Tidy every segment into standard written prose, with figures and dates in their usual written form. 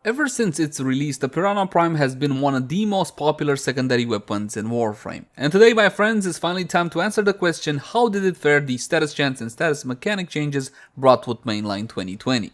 Ever since its release, the Pyrana Prime has been one of the most popular secondary weapons in Warframe. And today, my friends, is finally time to answer the question, how did it fare the status chance and status mechanic changes brought with mainline 2020?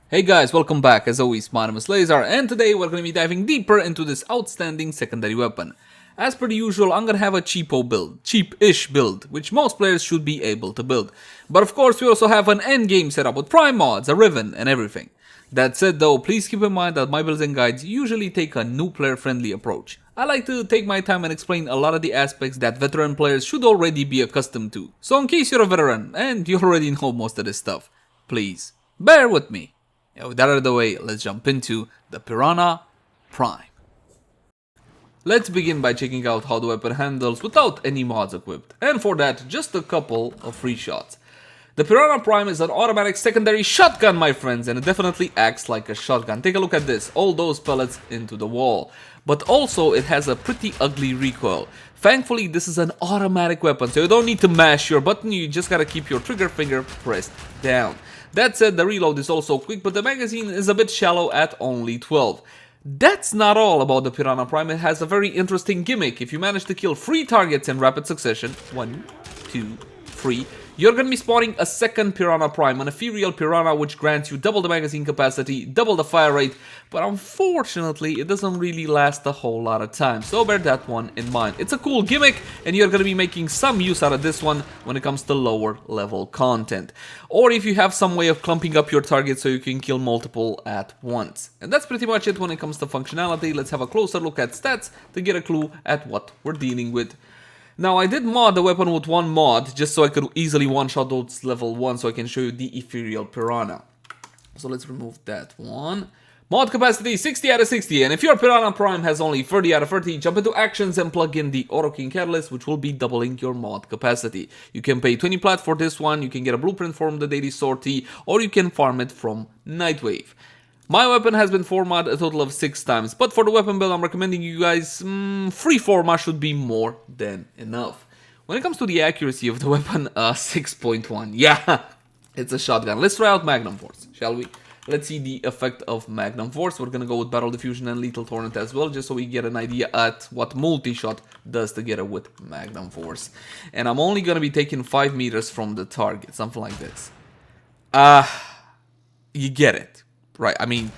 Hey guys, welcome back. As always, my name is Leyzar, and today we're going to be diving deeper into this outstanding secondary weapon. As per the usual, I'm going to have a cheap-ish build, which most players should be able to build. But of course, we also have an endgame setup with Prime mods, a Riven, and everything. That said though, please keep in mind that my builds and guides usually take a new player friendly approach. I like to take my time and explain a lot of the aspects that veteran players should already be accustomed to. So in case you're a veteran and you already know most of this stuff, please bear with me. And with that out of the way, let's jump into the Pyrana Prime. Let's begin by checking out how the weapon handles without any mods equipped. And for that, just a couple of free shots. The Pyrana Prime is an automatic secondary shotgun, my friends, and it definitely acts like a shotgun. Take a look at this, all those pellets into the wall. But also, it has a pretty ugly recoil. Thankfully, this is an automatic weapon, so you don't need to mash your button, you just gotta keep your trigger finger pressed down. That said, the reload is also quick, but the magazine is a bit shallow at only 12. That's not all about the Pyrana Prime, it has a very interesting gimmick. If you manage to kill 3 targets in rapid succession, 1, 2, 3, you're going to be spawning a second Pyrana Prime, an Ethereal Pyrana, which grants you double the magazine capacity, double the fire rate, but unfortunately it doesn't really last a whole lot of time, so bear that one in mind. It's a cool gimmick, and you're going to be making some use out of this one when it comes to lower level content. Or if you have some way of clumping up your target so you can kill multiple at once. And that's pretty much it when it comes to functionality. Let's have a closer look at stats to get a clue at what we're dealing with. Now, I did mod the weapon with one mod, just so I could easily one-shot those level 1, so I can show you the Ethereal Pyrana. So let's remove that one. Mod capacity 60 out of 60, and if your Pyrana Prime has only 30 out of 30, jump into actions and plug in the Auto King Careless, which will be doubling your mod capacity. You can pay 20 plat for this one, you can get a blueprint from the daily sortie, or you can farm it from Nightwave. My weapon has been formatted a total of 6 times, but for the weapon build I'm recommending you guys, 3 format should be more than enough. When it comes to the accuracy of the weapon, 6.1, yeah, it's a shotgun. Let's try out Magnum Force, shall we? Let's see the effect of Magnum Force. We're gonna go with Battle Diffusion and Lethal Torrent as well, just so we get an idea at what Multishot does together with Magnum Force. And I'm only gonna be taking 5 meters from the target, something like this. You get it. Right, I mean,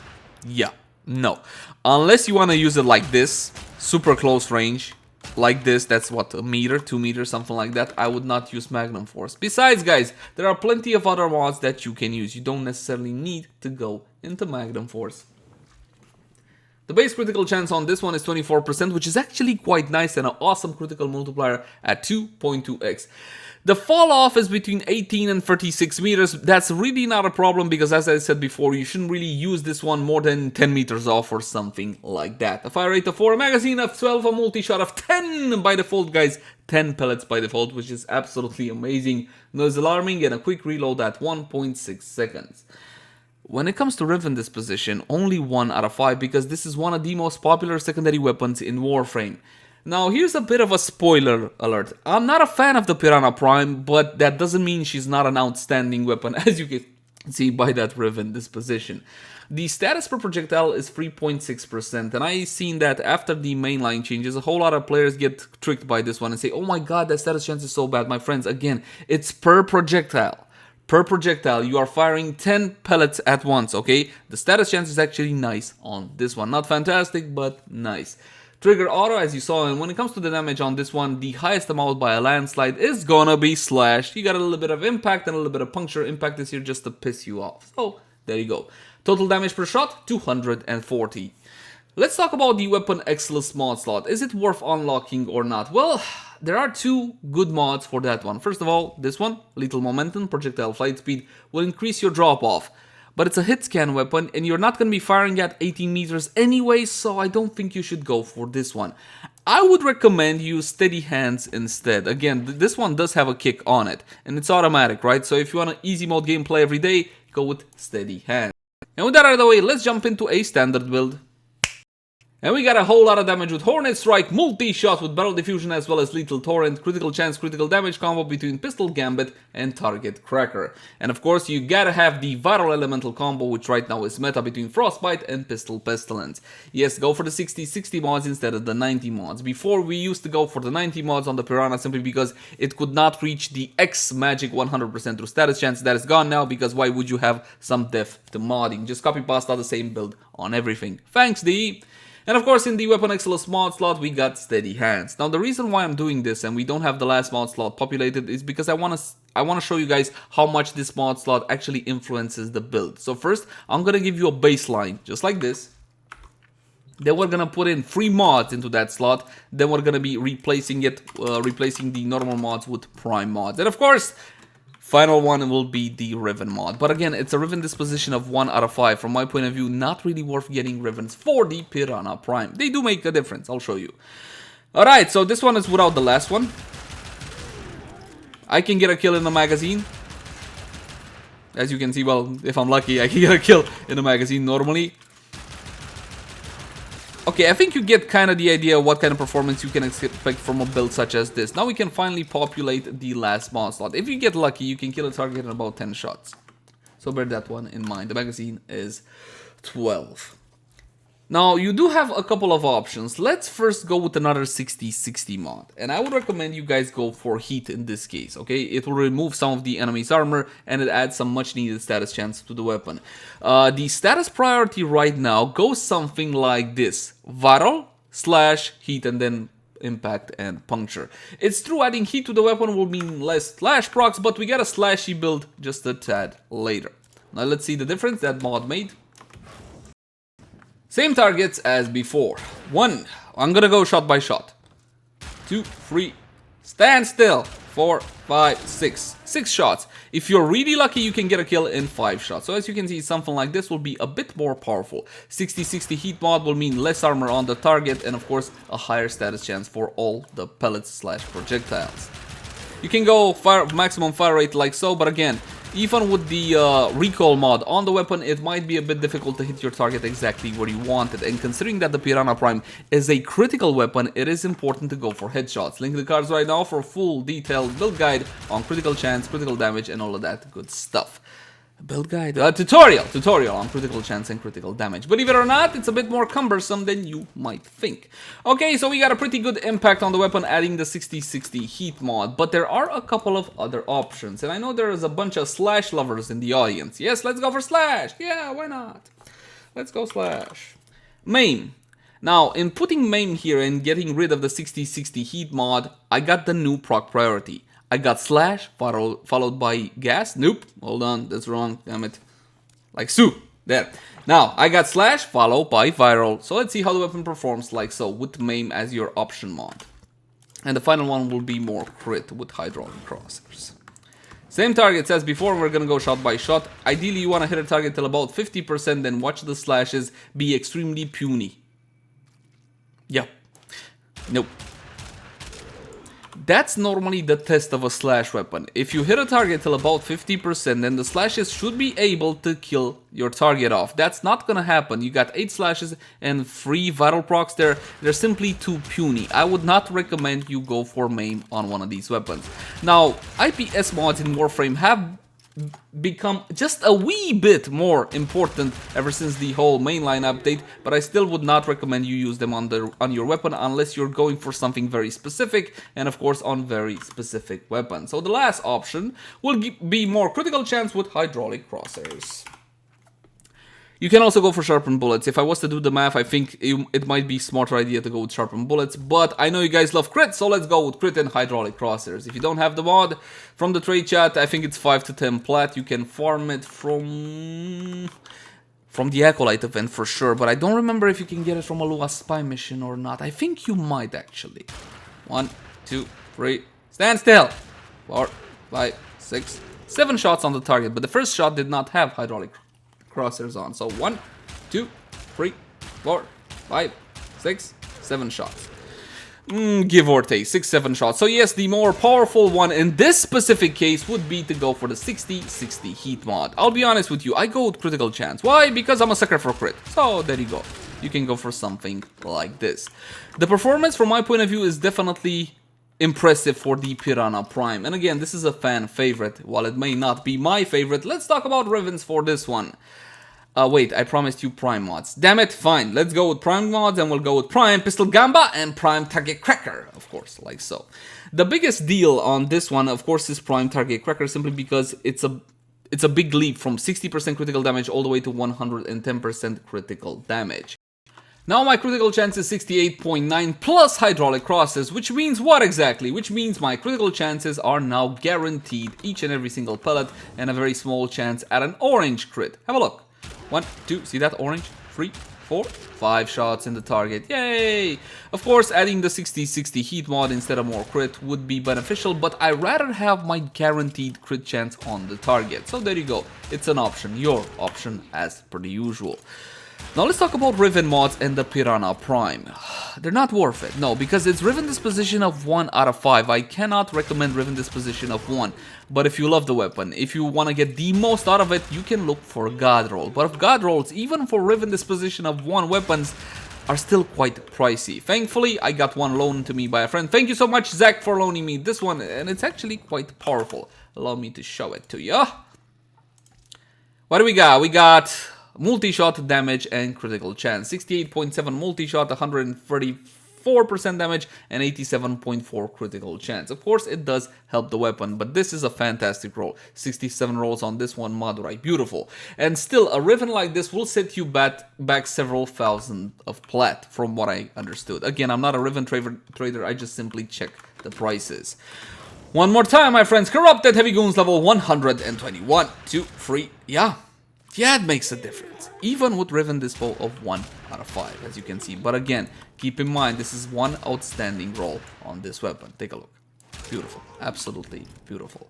yeah, no. Unless you want to use it like this, super close range, like this, that's what, a meter, 2 meters, something like that, I would not use Magnum Force. Besides, guys, there are plenty of other mods that you can use. You don't necessarily need to go into Magnum Force. The base critical chance on this one is 24%, which is actually quite nice and an awesome critical multiplier at 2.2x. The fall off is between 18 and 36 meters. That's really not a problem because, as I said before, you shouldn't really use this one more than 10 meters off or something like that. A fire rate of 4, a magazine of 12, a multi-shot of 10 by default, guys. 10 pellets by default, which is absolutely amazing. Noise alarming, and a quick reload at 1.6 seconds. When it comes to Riven disposition, only 1 out of 5 because this is one of the most popular secondary weapons in Warframe. Now, here's a bit of a spoiler alert. I'm not a fan of the Pyrana Prime, but that doesn't mean she's not an outstanding weapon, as you can see by that Riven disposition. The status per projectile is 3.6%, and I've seen that after the mainline changes, a whole lot of players get tricked by this one and say, oh my god, that status chance is so bad. My friends, again, it's per projectile. Per projectile, you are firing 10 pellets at once, okay? The status chance is actually nice on this one. Not fantastic, but nice. Trigger auto, as you saw, and when it comes to the damage on this one, the highest amount by a landslide is gonna be slashed. You got a little bit of impact and a little bit of puncture. Impact is here just to piss you off. So, there you go. Total damage per shot, 240. Let's talk about the weapon Exilus mod slot. Is it worth unlocking or not? Well, there are 2 good mods for that one. First of all, this one, Lethal Momentum, projectile flight speed, will increase your drop off. But it's a hit scan weapon, and you're not going to be firing at 18 meters anyway, so I don't think you should go for this one. I would recommend you Steady Hands instead. Again, this one does have a kick on it, and it's automatic, right? So if you want an easy mode gameplay every day, go with Steady Hands. And with that out of the way, let's jump into a standard build. And we got a whole lot of damage with Hornet Strike, Multishot with Barrel Diffusion as well as Lethal Torrent, Critical Chance, Critical Damage combo between Pistol Gambit and Target Cracker. And of course you gotta have the Viral Elemental combo, which right now is meta between Frostbite and Pistol Pestilence. Yes, go for the 60-60 mods instead of the 90 mods. Before we used to go for the 90 mods on the Pyrana simply because it could not reach the X Magic 100% through status chance. That is gone now because why would you have some depth to modding? Just copy pasta the same build on everything. Thanks D! And of course in the Weapon Exilus mod slot we got Steady Hands. Now the reason why I'm doing this and we don't have the last mod slot populated is because I want to show you guys how much this mod slot actually influences the build. So first I'm going to give you a baseline just like this. Then we're going to put in 3 mods into that slot. Then we're going to be replacing the normal mods with Prime mods. And of course, final one will be the Riven mod. But again, it's a Riven disposition of 1 out of 5. From my point of view, not really worth getting Rivens for the Pyrana Prime. They do make a difference, I'll show you. Alright, so this one is without the last one. I can get a kill in the magazine. As you can see, well, if I'm lucky, I can get a kill in the magazine normally. Okay, I think you get kind of the idea of what kind of performance you can expect from a build such as this. Now we can finally populate the last mod slot. If you get lucky, you can kill a target in about 10 shots. So bear that one in mind. The magazine is 12. Now, you do have a couple of options. Let's first go with another 60-60 mod. And I would recommend you guys go for Heat in this case, okay? It will remove some of the enemy's armor and it adds some much needed status chance to the weapon. The status priority right now goes something like this. Viral, slash, heat, and then impact and puncture. It's true adding heat to the weapon will mean less slash procs, but we got a slashy build just a tad later. Now let's see the difference that mod made. Same targets as before. 1, I'm gonna go shot by shot. 2, 3, stand still. 4, 5, 6. 6 shots. If you're really lucky, you can get a kill in 5 shots. So as you can see, something like this will be a bit more powerful. 60-60 heat mod will mean less armor on the target and of course a higher status chance for all the pellets slash projectiles. You can go maximum fire rate like so, but again, even with the recoil mod on the weapon, it might be a bit difficult to hit your target exactly where you want it. And considering that the Pyrana Prime is a critical weapon, it is important to go for headshots. Link in the cards right now for a full detailed build guide on critical chance, critical damage, and all of that good stuff. Build guide, tutorial on critical chance and critical damage. Believe it or not, it's a bit more cumbersome than you might think. Okay, so we got a pretty good impact on the weapon adding the 60-60 heat mod, but there are a couple of other options, and I know there is a bunch of slash lovers in the audience. Yes, let's go for slash. Yeah, why not? Let's go slash. Maim. Now, in putting Maim here and getting rid of the 60-60 heat mod, I got the new proc priority. I got slash, followed by gas. Nope, hold on, that's wrong, damn it. Like so, there. Now, I got slash, followed by viral. So let's see how the weapon performs like so, with Maim as your option mod. And the final one will be more crit with hydraulic crossers. Same targets as before, we're gonna go shot by shot. Ideally, you wanna hit a target till about 50%, then watch the slashes be extremely puny. Yeah. Nope. That's normally the test of a slash weapon. If you hit a target till about 50%, then the slashes should be able to kill your target off. That's not gonna happen. You got 8 slashes and 3 viral procs there. They're simply too puny. I would not recommend you go for Maim on one of these weapons. Now, IPS mods in Warframe have become just a wee bit more important ever since the whole mainline update, but I still would not recommend you use them on your weapon unless you're going for something very specific, and of course on very specific weapons. So the last option will be more critical chance with hydraulic crosshairs. You can also go for sharpened bullets. If I was to do the math, I think it might be a smarter idea to go with sharpened bullets, but I know you guys love crit, so let's go with crit and hydraulic crosshairs. If you don't have the mod from the trade chat, I think it's 5 to 10 plat. You can farm it from the Acolyte event for sure, but I don't remember if you can get it from a Lua spy mission or not. I think you might actually. 1, 2, 3, stand still. 4, 5, 6, 7 shots on the target, but the first shot did not have hydraulic crosshairs on. So 1, 2, 3, 4, 5, 6, 7 shots. Give or take 6-7 shots. So yes, the more powerful one in this specific case would be to go for the 60-60 heat mod. I'll be honest with you, I go with critical chance. Why? Because I'm a sucker for crit. So there you go. you can go for something like this. The performance from my point of view is definitely impressive for the Pyrana Prime. And again, this is a fan favorite. While it may not be my favorite, let's talk about Rivens for this one. Wait, I promised you Prime mods. Damn it, fine. Let's go with Prime mods and we'll go with Prime Pistol Gamba and Prime Target Cracker, of course, like so. The biggest deal on this one, of course, is Prime Target Cracker, simply because it's a big leap from 60% critical damage all the way to 110% critical damage. Now my critical chance is 68.9 plus hydraulic crosses, which means what exactly? Which means my critical chances are now guaranteed each and every single pellet, and a very small chance at an orange crit. Have a look. 1, 2, see that orange? 3, 4, 5 shots in the target. Yay! Of course, adding the 60-60 heat mod instead of more crit would be beneficial, but I rather have my guaranteed crit chance on the target. So there you go. It's an option. Your option as per the usual. Now let's talk about Riven mods and the Pyrana Prime. They're not worth it, no, because it's Riven disposition of 1 out of 5. I cannot recommend Riven disposition of 1, but if you love the weapon, if you want to get the most out of it, you can look for God roll. But if God rolls, even for Riven disposition of 1 weapons, are still quite pricey. Thankfully, I got one loaned to me by a friend. Thank you so much, Zach, for loaning me this one, and it's actually quite powerful. Allow me to show it to you. What do we got? We got multi-shot damage and critical chance. 68.7 multi-shot, 134% damage, and 87.4 critical chance. Of course, it does help the weapon, but this is a fantastic roll. 67 rolls on this one, mod right, beautiful. And still, a Riven like this will set you back several thousand of plat, from what I understood. Again, I'm not a Riven trader, I just simply check the prices. One more time, my friends. Corrupted Heavy Goons level 121, 2, 3, yeah. Yeah, it makes a difference, even with Riven dispo of 1 out of 5, as you can see. But again, keep in mind, this is one outstanding roll on this weapon. Take a look. Beautiful. Absolutely beautiful.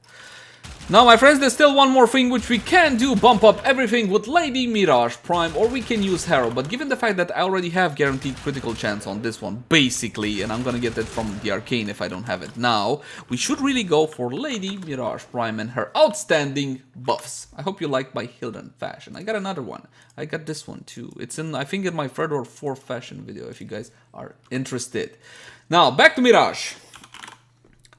Now, my friends, there's still one more thing which we can do, bump up everything with Lady Mirage Prime, or we can use Harrow. But given the fact that I already have guaranteed critical chance on this one, basically, and I'm gonna get that from the Arcane if I don't have it now, we should really go for Lady Mirage Prime and her outstanding buffs. I hope you like my Hilden fashion. I got another one. I got this one too. It's in, I think, in my 3rd or 4th fashion video if you guys are interested. Now, back to Mirage.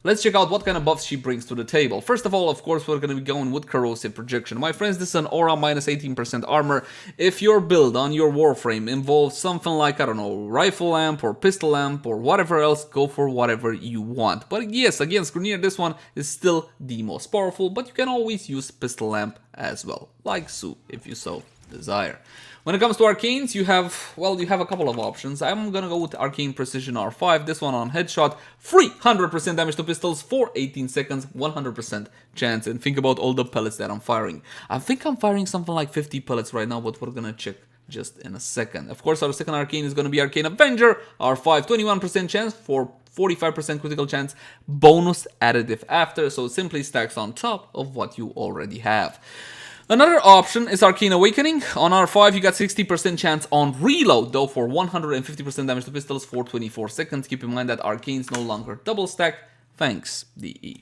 Let's check out what kind of buffs she brings to the table. First of all, of course, we're going to be going with corrosive projection. My friends, this is an aura minus 18% armor. If your build on your Warframe involves something like, I don't know, rifle lamp or pistol lamp or whatever else, go for whatever you want. But yes, again, Skrunier, this one is still the most powerful, but you can always use pistol lamp as well, like so, if you so desire. When it comes to arcanes, you have, well, you have a couple of options. I'm gonna go with Arcane Precision R5, this one on headshot, 300% damage to pistols for 18 seconds, 100% chance, and think about all the pellets that I'm firing. I think I'm firing something like 50 pellets right now, but we're gonna check just in a second. Of course, our second arcane is gonna be Arcane Avenger, R5, 21% chance for 45% critical chance, bonus additive after, so it simply stacks on top of what you already have. Another option is Arcane Awakening. On R5, you got 60% chance on reload, though, for 150% damage to pistols for 24 seconds. Keep in mind that Arcane's no longer double stack, thanks DE.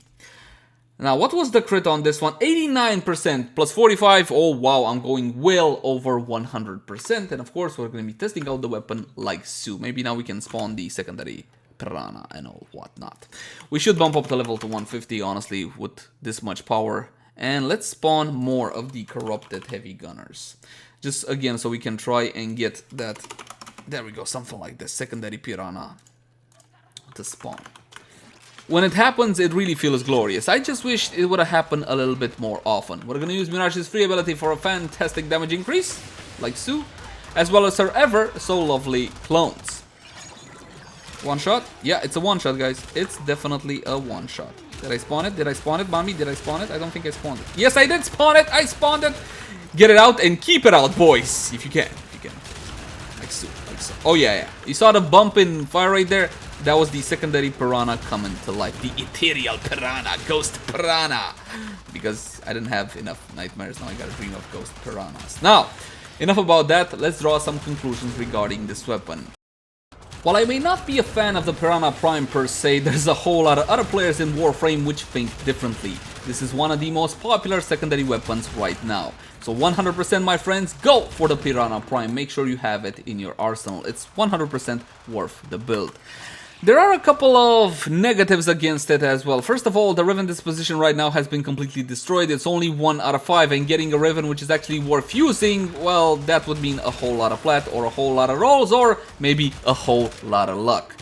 Now, what was the crit on this one? 89% plus 45. Oh, wow, I'm going well over 100%. And of course, we're going to be testing out the weapon like so. Maybe now we can spawn the secondary Piranha and all whatnot. We should bump up the level to 150, honestly, with this much power. And let's spawn more of the corrupted heavy gunners. Just again, so we can try and get that, there we go, something like this, secondary Piranha to spawn. When it happens, it really feels glorious. I just wish it would have happened a little bit more often. We're going to use Mirage's free ability for a fantastic damage increase, like so, as well as her ever so lovely clones. One shot? Yeah, it's a one shot, guys. It's definitely a one shot. Did I spawn it? Did I spawn it, Mommy? Did I spawn it? I don't think I spawned it. Yes, I did spawn it! I spawned it! Get it out and keep it out, boys! If you can. If you can. Like so. Like so. Oh, yeah, yeah. You saw the bump in fire right there? That was the secondary Piranha coming to life. The Ethereal Piranha. Ghost Piranha. Because I didn't have enough nightmares. Now I gotta dream of Ghost Piranhas. Now, enough about that. Let's draw some conclusions regarding this weapon. While I may not be a fan of the Pyrana Prime per se, there's a whole lot of other players in Warframe which think differently. This is one of the most popular secondary weapons right now. So 100% my friends, go for the Pyrana Prime. Make sure you have it in your arsenal. It's 100% worth the build. There are a couple of negatives against it as well. First of all, the Riven disposition right now has been completely destroyed. It's only 1 out of 5, and getting a Riven which is actually worth using, well, that would mean a whole lot of plat, or a whole lot of rolls, or maybe a whole lot of luck.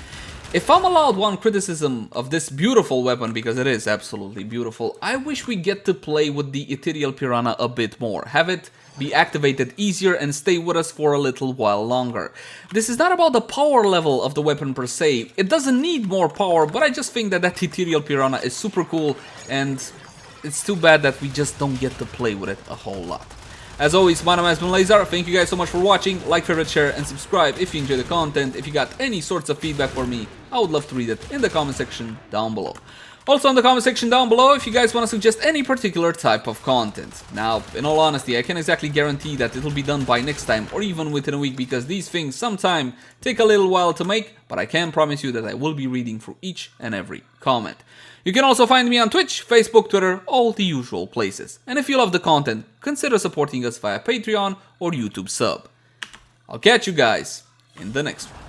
If I'm allowed one criticism of this beautiful weapon, because it is absolutely beautiful, I wish we get to play with the Ethereal Pyrana a bit more. Have it be activated easier and stay with us for a little while longer. This is not about the power level of the weapon per se. It doesn't need more power, but I just think that Ethereal Pyrana is super cool, and it's too bad that we just don't get to play with it a whole lot. As always, my name has been Leyzar. Thank you guys so much for watching. Like, favorite, share, and subscribe if you enjoy the content. If you got any sorts of feedback for me, I would love to read it in the comment section down below. Also in the comment section down below if you guys want to suggest any particular type of content. Now, in all honesty, I can't exactly guarantee that it'll be done by next time or even within a week, because these things sometimes take a little while to make, but I can promise you that I will be reading through each and every comment. You can also find me on Twitch, Facebook, Twitter, all the usual places. And if you love the content, consider supporting us via Patreon or YouTube sub. I'll catch you guys in the next one.